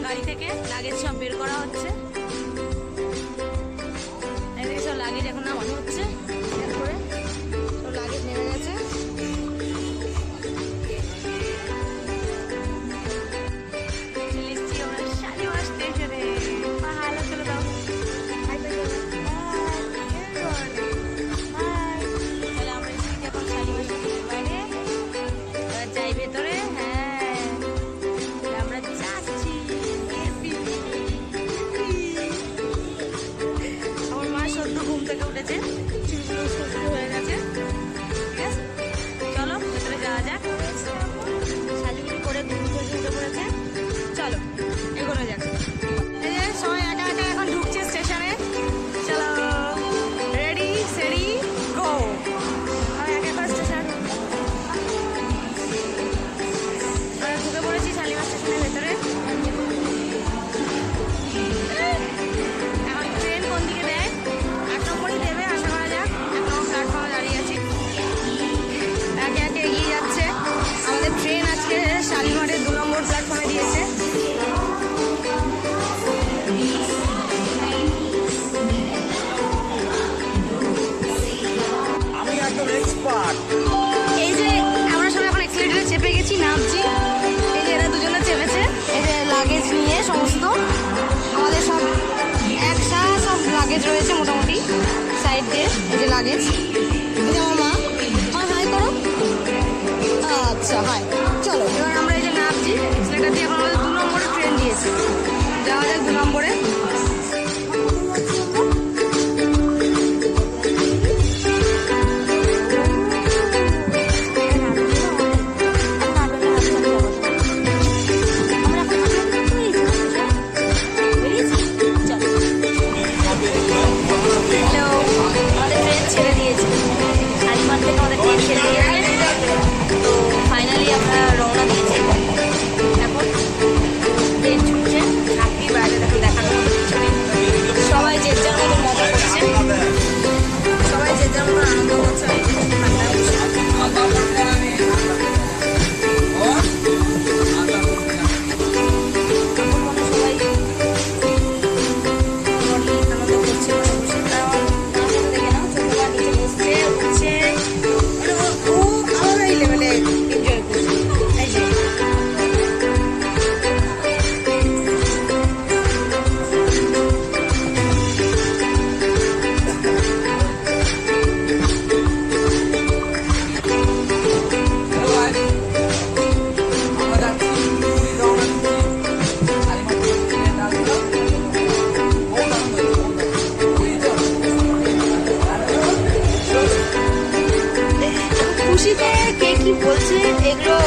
গাড়ি থেকে লাগেজ সব বের করা হচ্ছে। এদিকে সব লাগেজ এখন নামানো হচ্ছে, এরপরে সব লাগেজ নেমে গেছে। চলে এসছি আমরা শালিমার স্টেশনে। হ্যালো করে দাও, তাহলে আমরা এসেছি এখন শালিমার স্টেশনের বাইরে, এবার যাই ভেতরে। হ্যাঁ, আমরা যাচ্ছি। আমার মা সদ্য ঘুম থেকে উঠেছে, চুলগুলো শুরু হয়ে গেছে। ঠিক আছে, চলো ভেতরে যাওয়া যাক। সাজুগুলি করে ঘুম থেকে উঠে পড়েছে, চলো এগোনো যাক। এই যে সবাই একা একা এখন ঢুকছে স্টেশনে। চলো, রেডি সেডি গো। আমি একা একা স্টেশন আমরা ঢুকে পড়েছি শালিমার স্টেশনের ভেতরে। এখন ট্রেন কোন দিকে দেয়? 8 নম্বরই দেবে, আশা করা যাক। এখন প্ল্যাটফর্মে দাঁড়িয়ে আছি, একে একে এগিয়ে যাচ্ছে। আমাদের ট্রেন আজকে শালিমারের 2 নম্বর প্ল্যাটফর্মে দিয়েছে। আমি একদম এক্সপার্ট। এই যে আমরা সবাই এখন এক্সিলেটরে চেপে গেছি, নামছি। এই যে এরা দুজনে চেপেছে, এই যে লাগেজ নিয়ে সমস্ত আমাদের সব একসাথে সব লাগেজ রয়েছে মোটামুটি সাইড দিয়ে। এই যে লাগেজ, এই যে আমার মা। হাই করো। আচ্ছা হাই। চলো এবার আমরা এই যে নামছি এক্সিলেটর দিয়ে। এখন আমাদের 2 নম্বরে ট্রেন দিয়েছে, যাওয়া যাক 2 নম্বরে। আমাদের ট্রেন ছেড়ে দিয়েছে, শালিমার থেকে আমাদের ট্রেন ছেড়ে দিয়েছে। তো ফাইনালি আমরা রওনা দিয়েছি। এখন ট্রেন ছুটছে, রাত্রি বাইরে দেখো, দেখানোর মতো কিছু নেই। সবাই যে যার মতো মজা করছে, সবাই যে যার মতো আনন্দ করছে। ঠান্ডায় বসে খুশিতে কে কি বলছে এগুলো